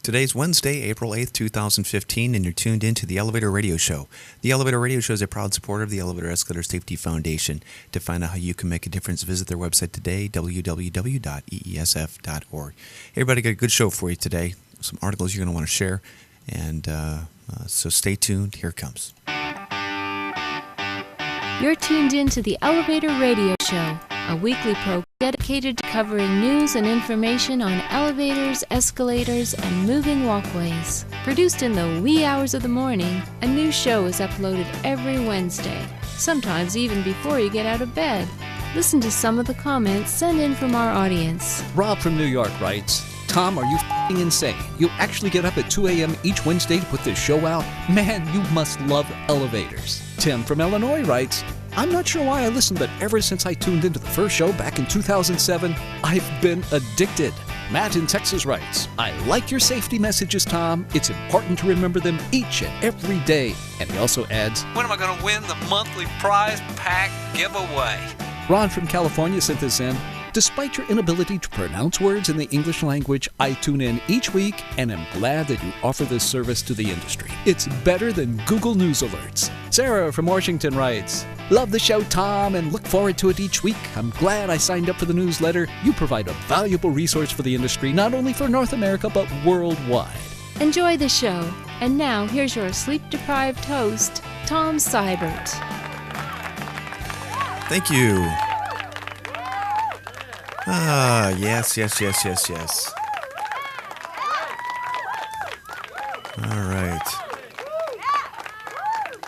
Today's Wednesday, April 8th, 2015, and you're tuned into the Elevator Radio Show. The Elevator Radio Show is a proud supporter of the Elevator Escalator Safety Foundation. To find out how you can make a difference, visit their website today, www.eesf.org. Everybody got a good show for you today. Some articles you're going to want to share, and so stay tuned. Here it comes. You're tuned in to the Elevator Radio Show, a weekly program dedicated to covering news and information on elevators, escalators, and moving walkways. Produced in the wee hours of the morning, a new show is uploaded every Wednesday, sometimes even before you get out of bed. Listen to some of the comments sent in from our audience. Rob from New York writes, Tom, are you f***ing insane? You actually get up at 2 a.m. each Wednesday to put this show out? Man, you must love elevators. Tim from Illinois writes, I'm not sure why I listened, but ever since I tuned into the first show back in 2007, I've been addicted. Matt in Texas writes, I like your safety messages, Tom. It's important to remember them each and every day. And he also adds, when am I going to win the monthly prize pack giveaway? Ron from California sent this in. Despite your inability to pronounce words in the English language, I tune in each week and am glad that you offer this service to the industry. It's better than Google News alerts. Sarah from Washington writes, love the show, Tom, and look forward to it each week. I'm glad I signed up for the newsletter. You provide a valuable resource for the industry, not only for North America, but worldwide. Enjoy the show. And now, here's your sleep-deprived host, Tom Seibert. Thank you. Yes. All right.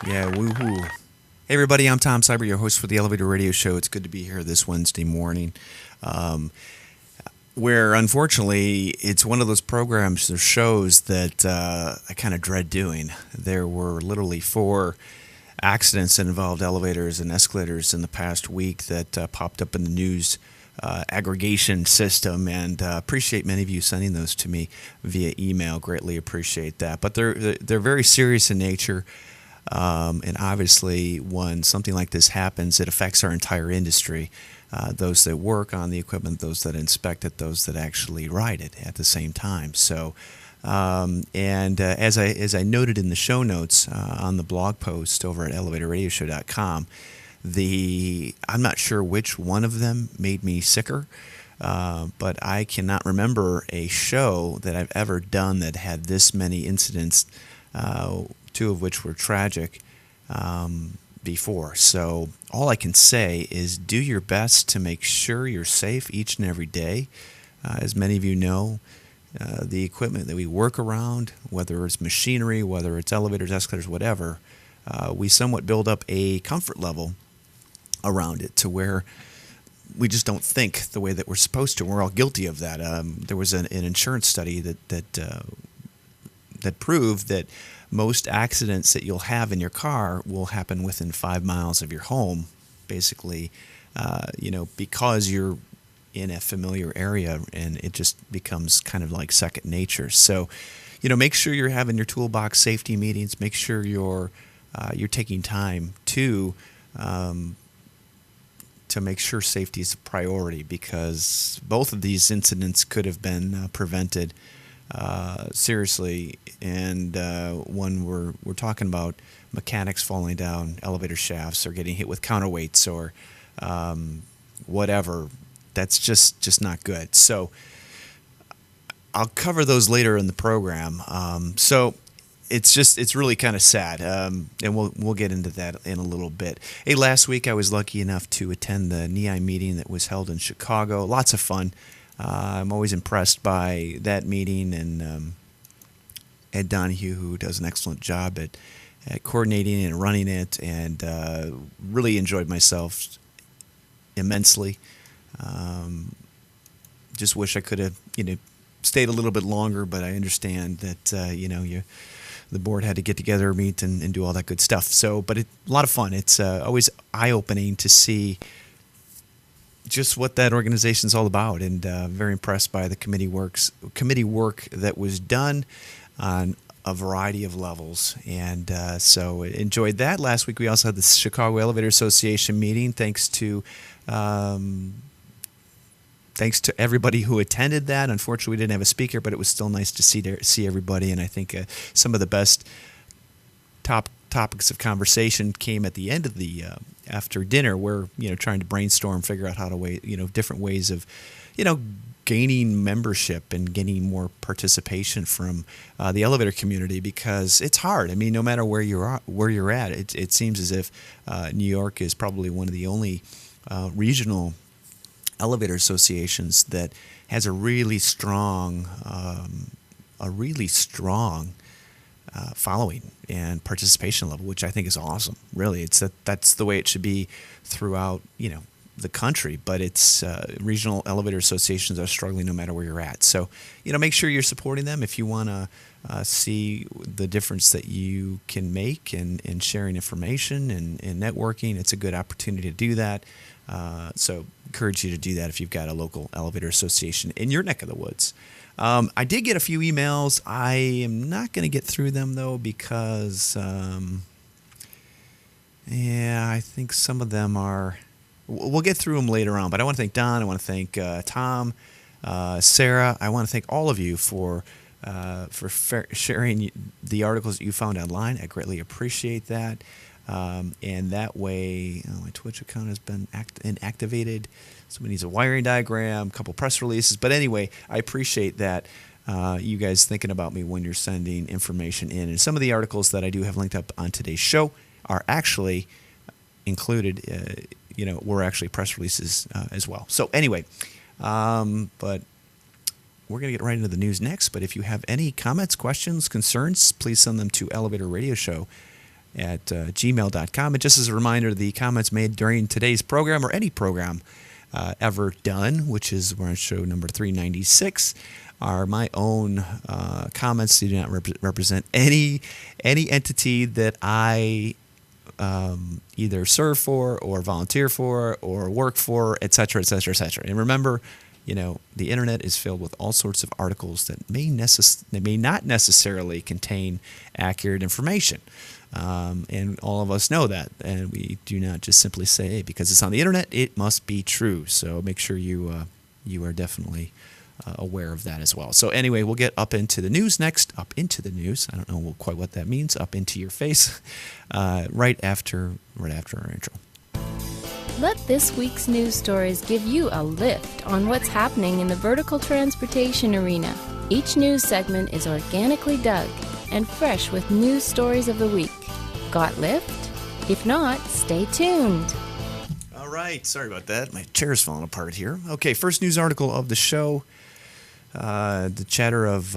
Yeah, woohoo. Hey, everybody, I'm Tom Seibert, your host for the Elevator Radio Show. It's good to be here this Wednesday morning, where, unfortunately, it's one of those programs or shows that I kind of dread doing. There were literally 4 accidents that involved elevators and escalators in the past week that popped up in the news aggregation system, and appreciate many of you sending those to me via email. Greatly appreciate that. But they're very serious in nature, and obviously when something like this happens, it affects our entire industry. Those that work on the equipment, those that inspect it, those that actually ride it at the same time. So, as I noted in the show notes on the blog post over at elevatorradioshow.com, I'm not sure which one of them made me sicker, but I cannot remember a show that I've ever done that had this many incidents, 2 of which were tragic, before. So all I can say is do your best to make sure you're safe each and every day. As many of you know, the equipment that we work around, whether it's machinery, whether it's elevators, escalators, whatever, we somewhat build up a comfort level around it to where we just don't think the way that we're supposed to. We're all guilty of that. There was an insurance study that proved that most accidents that you'll have in your car will happen within 5 miles of your home, basically, because you're in a familiar area, and it just becomes kind of like second nature. So, make sure you're having your toolbox safety meetings. Make sure you're taking time to make sure safety is a priority, because both of these incidents could have been prevented seriously. And when we're talking about mechanics falling down elevator shafts or getting hit with counterweights or whatever, that's just not good. So I'll cover those later in the program. So it's really kind of sad, and we'll get into that in a little bit. Hey, last week I was lucky enough to attend the NEI meeting that was held in Chicago. Lots of fun. I'm always impressed by that meeting, and Ed Donahue, who does an excellent job at coordinating and running it, and really enjoyed myself immensely. Just wish I could have stayed a little bit longer, but I understand that the board had to get together, meet, and do all that good stuff. So, but a lot of fun. It's always eye-opening to see just what that organization is all about, and very impressed by the committee work that was done on a variety of levels, and so enjoyed that. Last week we also had the Chicago Elevator Association meeting, thanks to thanks to everybody who attended that. Unfortunately, we didn't have a speaker, but it was still nice to see everybody. And I think some of the best topics of conversation came at the end of the after dinner, where trying to brainstorm, figure out how to different ways of gaining membership and gaining more participation from the elevator community, because it's hard. I mean, no matter where you're at, it seems as if New York is probably one of the only regional elevator associations that has a really strong following and participation level, which I think is awesome. Really, that's the way it should be throughout the country. But it's regional elevator associations are struggling no matter where you're at. So make sure you're supporting them if you want to see the difference that you can make in sharing information and networking. It's a good opportunity to do that. So encourage you to do that if you've got a local elevator association in your neck of the woods. I did get a few emails. I am not going to get through them, though, because, I think some of them are... We'll get through them later on, but I want to thank Don. I want to thank Tom, Sarah. I want to thank all of you for sharing the articles that you found online. I greatly appreciate that. And that way, my Twitch account has been inactivated. Somebody needs a wiring diagram, a couple press releases. But anyway, I appreciate that you guys thinking about me when you're sending information in. And some of the articles that I do have linked up on today's show are actually included, were actually press releases as well. So anyway, but we're going to get right into the news next. But if you have any comments, questions, concerns, please send them to Elevator Radio Show at gmail.com. And just as a reminder, the comments made during today's program or any program ever done, which is we're on show number 396, are my own comments. They do not represent any entity that I either serve for or volunteer for or work for, et cetera, et cetera, et cetera. And remember, the internet is filled with all sorts of articles that may not necessarily contain accurate information. And all of us know that, and we do not just simply say, hey, because it's on the internet, it must be true. So make sure you are definitely aware of that as well. So anyway, we'll get up into the news next. Up into the news. I don't know quite what that means. Up into your face. Right after our intro. Let this week's news stories give you a lift on what's happening in the vertical transportation arena. Each news segment is organically dug and fresh with news stories of the week. Got lift? If not, stay tuned. All right. Sorry about that. My chair's falling apart here. Okay, first news article of the show. The chatter of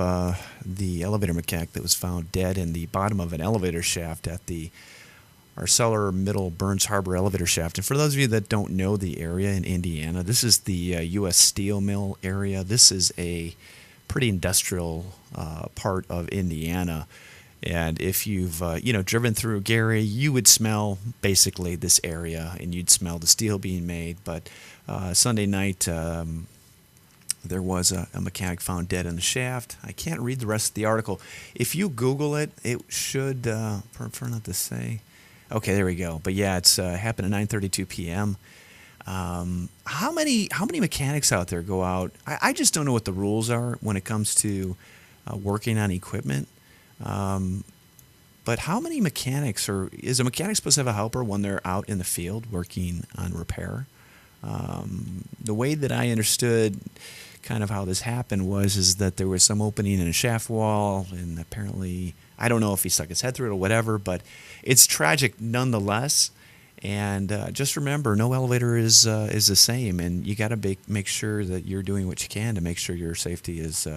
the elevator mechanic that was found dead in the bottom of an elevator shaft at the ArcelorMittal Burns Harbor elevator shaft. And for those of you that don't know the area in Indiana, this is the U.S. Steel Mill area. This is a pretty industrial part of Indiana. And if you've driven through Gary, you would smell basically this area, and you'd smell the steel being made. But Sunday night, there was a mechanic found dead in the shaft. I can't read the rest of the article. If you Google it, it should, prefer not to say. Okay, there we go. But yeah, it's happened at 9:32 p.m. How many mechanics out there go out? I just don't know what the rules are when it comes to working on equipment. But how many mechanics is a mechanic supposed to have a helper when they're out in the field working on repair? The way that I understood kind of how this happened is that there was some opening in a shaft wall, and apparently, I don't know if he stuck his head through it or whatever, but it's tragic nonetheless. And just remember, no elevator is the same, and you got to make sure that you're doing what you can to make sure your safety is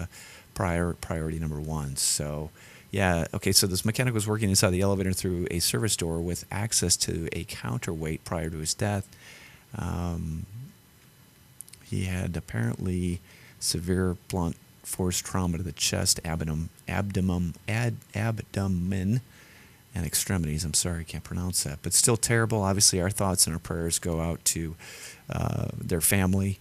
priority number one. So, yeah, okay. So this mechanic was working inside the elevator through a service door with access to a counterweight prior to his death. He had apparently severe blunt force trauma to the chest, abdomen, and extremities. I'm sorry, I can't pronounce that, but still terrible. Obviously, our thoughts and our prayers go out to their family.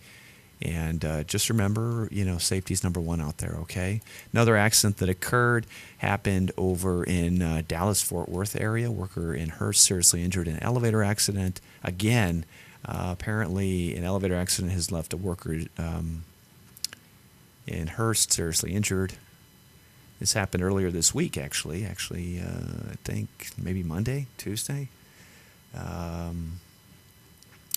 And just remember, safety is number one out there, okay? Another accident that occurred happened over in Dallas-Fort Worth area. Worker in Hearst seriously injured in an elevator accident. Again, Apparently, an elevator accident has left a worker in Hearst seriously injured. This happened earlier this week, actually. I think maybe Monday, Tuesday.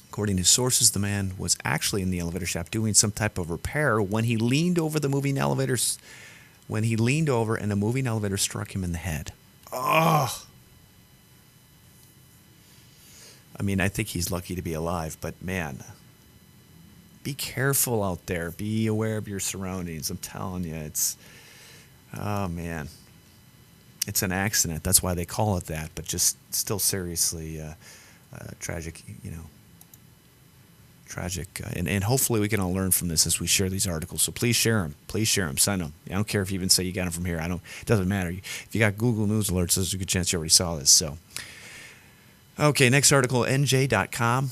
According to sources, the man was actually in the elevator shaft doing some type of repair when he leaned over the moving elevators. When he leaned over and a moving elevator struck him in the head. Oh! I mean, I think he's lucky to be alive, but man, be careful out there. Be aware of your surroundings. I'm telling you, oh man, it's an accident. That's why they call it that, but just still seriously tragic, tragic. And hopefully we can all learn from this as we share these articles. So please share them. Please share them. Send them. I don't care if you even say you got them from here. It doesn't matter. If you got Google News alerts, there's a good chance you already saw this. So. Okay, next article, NJ.com.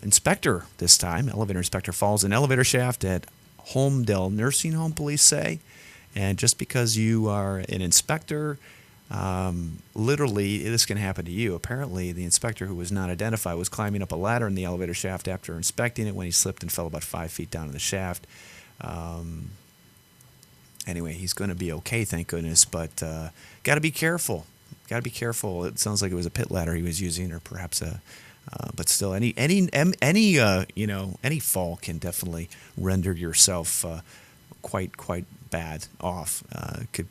Inspector this time, elevator inspector falls in elevator shaft at Holmdel Nursing Home, police say. And just because you are an inspector, literally this can happen to you. Apparently, the inspector who was not identified was climbing up a ladder in the elevator shaft after inspecting it when he slipped and fell about 5 feet down in the shaft. Anyway, he's going to be okay, thank goodness, but got to be careful. Got to be careful. It sounds like it was a pit ladder he was using, or perhaps but still, any fall can definitely render yourself quite bad off. Could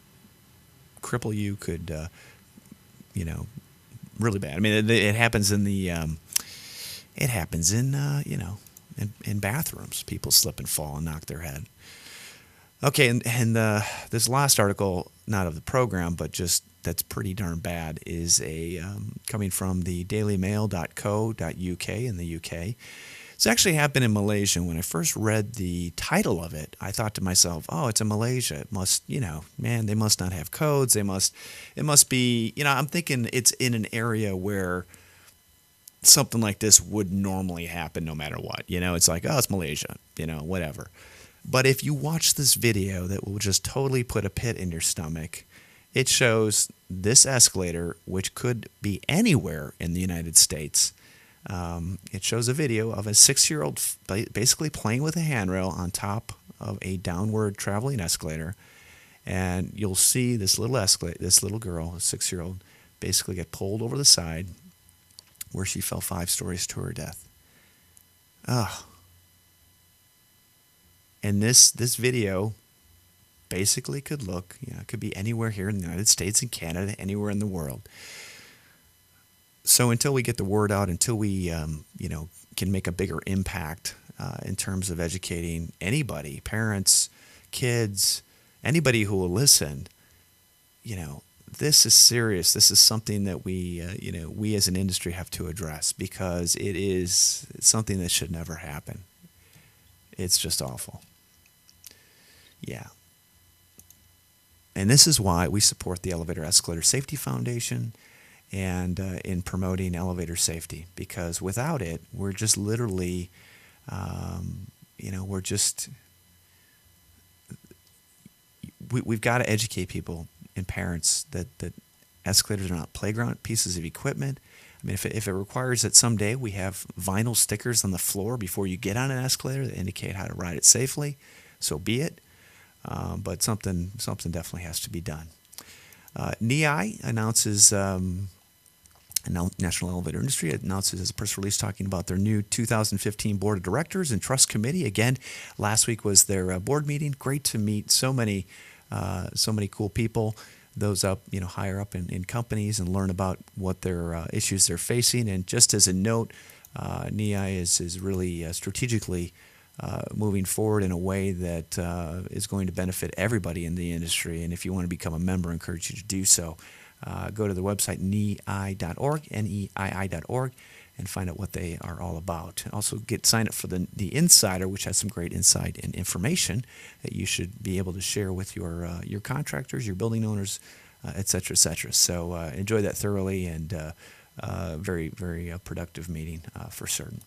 cripple you. Could really bad. I mean, it happens in in bathrooms. People slip and fall and knock their head. Okay, and this last article, not of the program, but just that's pretty darn bad, is coming from the dailymail.co.uk in the UK. It's actually happened in Malaysia. When I first read the title of it, I thought to myself, oh, it's in Malaysia. It must, they must not have codes. It must be, I'm thinking it's in an area where something like this would normally happen no matter what. It's like, oh, it's Malaysia, whatever. But if you watch this video that will just totally put a pit in your stomach, it shows this escalator, which could be anywhere in the United States. It shows a video of a 6-year-old basically playing with a handrail on top of a downward traveling escalator. And you'll see this little girl, a 6-year-old, basically get pulled over the side where she fell 5 stories to her death. Ugh. And this video basically could look, it could be anywhere here in the United States and Canada, anywhere in the world. So until we get the word out, until we, can make a bigger impact in terms of educating anybody, parents, kids, anybody who will listen, this is serious. This is something that we as an industry have to address, because it's something that should never happen. It's just awful. Yeah. And this is why we support the Elevator Escalator Safety Foundation and in promoting elevator safety, because without it, we're just literally, we've got to educate people and parents that escalators are not playground pieces of equipment. I mean, if it requires that someday we have vinyl stickers on the floor before you get on an escalator that indicate how to ride it safely, so be it. But something definitely has to be done. NEI announces, National Elevator Industry announces a press release talking about their new 2015 Board of Directors and Trust Committee. Again, last week was their board meeting. Great to meet so many cool people, those up, higher up in companies, and learn about what their issues they're facing. And just as a note, NEI is really strategically moving forward in a way that is going to benefit everybody in the industry. And if you want to become a member, I encourage you to do so. Go to the website neii.org, neii.org, and find out what they are all about. Also, sign up for the Insider, which has some great insight and information that you should be able to share with your contractors, your building owners, et cetera, et cetera. So enjoy that thoroughly, and very, very productive meeting for certain.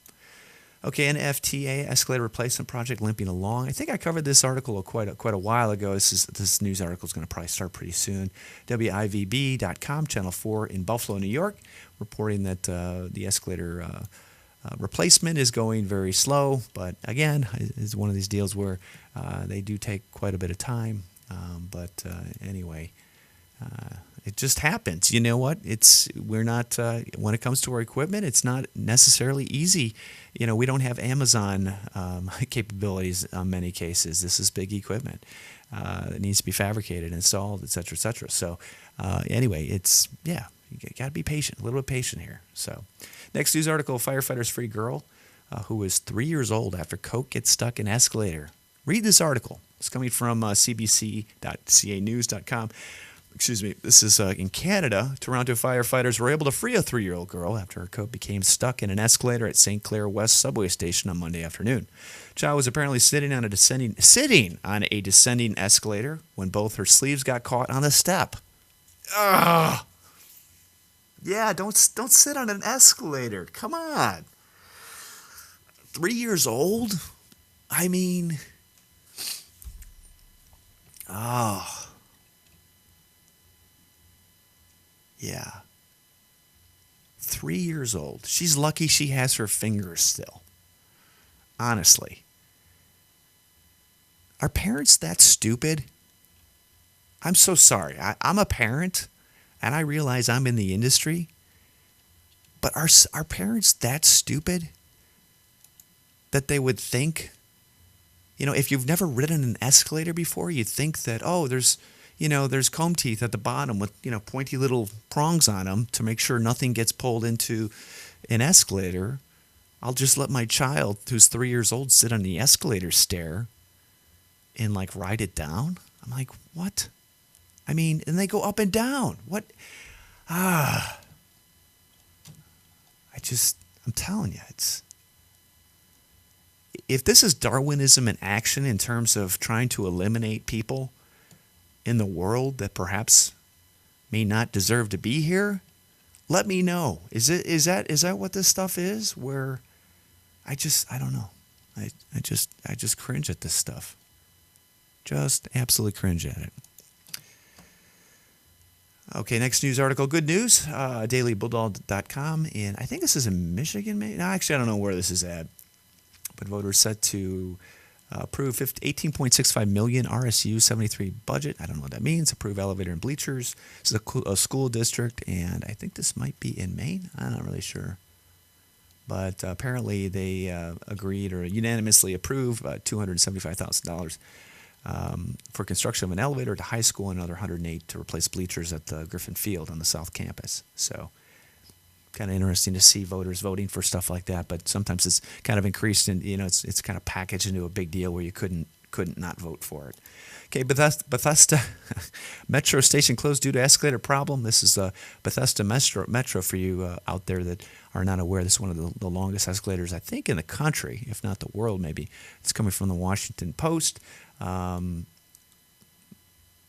Okay, NFTA escalator replacement project limping along. I think I covered this article quite a while ago. This news article is going to probably start pretty soon. WIVB.com, Channel 4 in Buffalo, New York, reporting that the escalator Replacement is going very slow, but again, it's one of these deals where they do take quite a bit of time. But anyway, it just happens. You know what? We're not when it comes to our equipment, it's not necessarily easy. You know, we don't have Amazon capabilities in many cases. This is big equipment that needs to be fabricated, installed, et cetera, et cetera. So anyway, you got to be patient, a little bit patient here. So next news article, firefighters free girl who was 3 years old after coke gets stuck in escalator. Read this article. It's coming from cbc.canews.com. Excuse me. This is in Canada. Toronto firefighters were able to free a 3-year-old girl after her coat became stuck in an escalator at St. Clair West subway station on Monday afternoon. Child was apparently sitting on a descending escalator when both her sleeves got caught on the step. Ugh. Yeah, don't sit on an escalator. Come on. 3 years old? I mean, oh. Yeah. 3 years old. She's lucky she has her fingers still. Honestly. Are parents that stupid? I'm so sorry. I'm a parent, and I realize I'm in the industry. But are parents that stupid that they would think, you know, if you've never ridden an escalator before, you'd think that, oh, there's comb teeth at the bottom with, pointy little prongs on them to make sure nothing gets pulled into an escalator. I'll just let my child, who's 3 years old, sit on the escalator stair and, ride it down. I'm like, what? I mean, and they go up and down. What? I'm telling you, if this is Darwinism in action in terms of trying to eliminate people in the world that perhaps may not deserve to be here, let me know. Is that what this stuff is? Where I don't know. I just cringe at this stuff. Just absolutely cringe at it. Okay, next news article. Good news. DailyBulldog.com, and I think this is in Michigan. No, actually, I don't know where this is at. But voters set to approve 18.65 million RSU 73 budget. I don't know what that means. Approve elevator and bleachers. This is a school district, and I think this might be in Maine. I'm not really sure. But apparently they agreed or unanimously approved $275,000 for construction of an elevator at the high school and another $108 to replace bleachers at the Griffin Field on the South Campus. So kind of interesting to see voters voting for stuff like that, but sometimes it's kind of increased and it's kind of packaged into a big deal where you couldn't not vote for it. Okay, Bethesda Metro station closed due to escalator problem. This is Bethesda Metro for you out there that are not aware. This is one of the longest escalators, I think, in the country, if not the world maybe. It's coming from the Washington Post.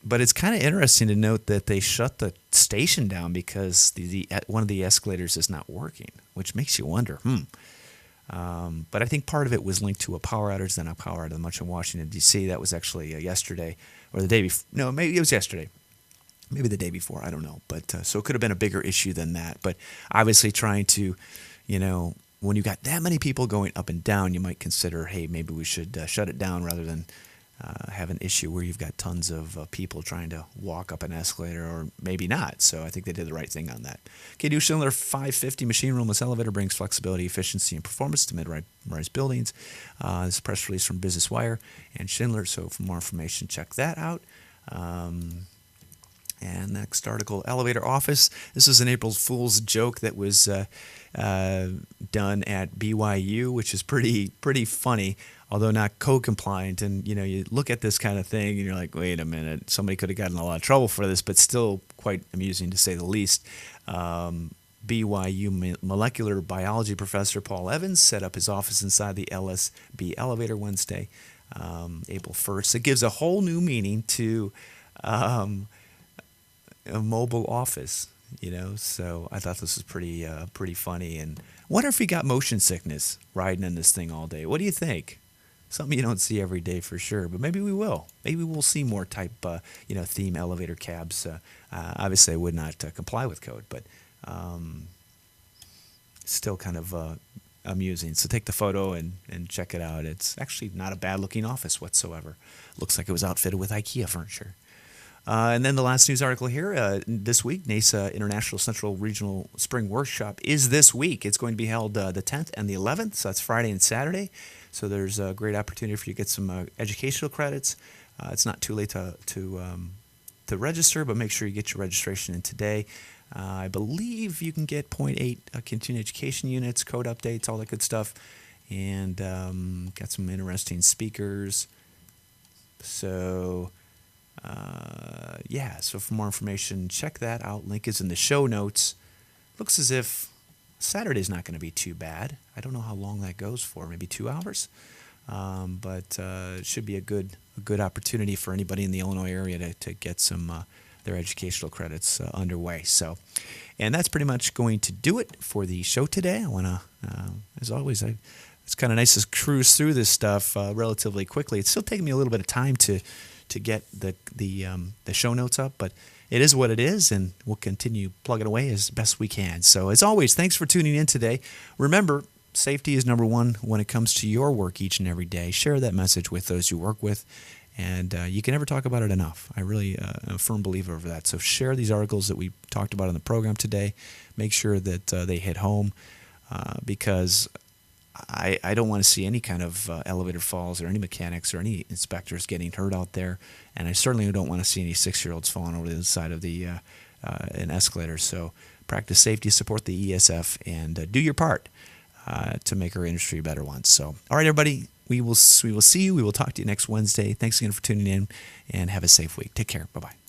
But it's kind of interesting to note that they shut the station down because the one of the escalators is not working, which makes you wonder. But I think part of it was linked to a power outage, then a power outage much in Washington, D.C. That was actually yesterday or the day before. No, maybe it was yesterday. Maybe the day before. I don't know. But so it could have been a bigger issue than that. But obviously trying to, when you got that many people going up and down, you might consider, hey, maybe we should shut it down rather than have an issue where you've got tons of people trying to walk up an escalator, or maybe not. So I think they did the right thing on that. Okay, new Schindler 550 machine roomless elevator brings flexibility, efficiency, and performance to mid-rise buildings. This is a press release from Business Wire and Schindler. So for more information, check that out. And next article, Elevator Office. This is an April Fool's joke that was done at BYU, which is pretty funny, although not code compliant. And you look at this kind of thing and you're like, wait a minute, somebody could have gotten a lot of trouble for this, but still quite amusing to say the least. BYU molecular biology professor Paul Evans set up his office inside the LSB elevator Wednesday, April 1st. It gives a whole new meaning to a mobile office, so I thought this was pretty funny. And wonder if he got motion sickness riding in this thing all day. What do you think? Something you don't see every day for sure, but maybe we will. Maybe we'll see more type, theme elevator cabs. Obviously, I would not comply with code, but still kind of amusing. So take the photo and check it out. It's actually not a bad-looking office whatsoever. Looks like it was outfitted with IKEA furniture. And then the last news article here, this week, NASA International Central Regional Spring Workshop is this week. It's going to be held the 10th and the 11th, so that's Friday and Saturday. So there's a great opportunity for you to get some educational credits. It's not too late to register, but make sure you get your registration in today. I believe you can get 0.8 continuing education units, code updates, all that good stuff, and got some interesting speakers. So... so for more information, check that out. Link is in the show notes. Looks as if Saturday's not going to be too bad. I don't know how long that goes for, maybe 2 hours. But it should be a good opportunity for anybody in the Illinois area to get some their educational credits underway. So, and that's pretty much going to do it for the show today. I want to, as always, it's kind of nice to cruise through this stuff relatively quickly. It's still taking me a little bit of time to get the show notes up, but it is what it is, and we'll continue plugging away as best we can. So as always, thanks for tuning in today. Remember, safety is number one when it comes to your work each and every day. Share that message with those you work with, and you can never talk about it enough. I really am a firm believer of that. So share these articles that we talked about on the program today. Make sure that they hit home, because I don't want to see any kind of elevator falls or any mechanics or any inspectors getting hurt out there, and I certainly don't want to see any 6-year-olds falling over the side of an escalator. So practice safety, support the ESF, and do your part to make our industry a better one. So, all right, everybody, we will see you. We will talk to you next Wednesday. Thanks again for tuning in, and have a safe week. Take care. Bye-bye.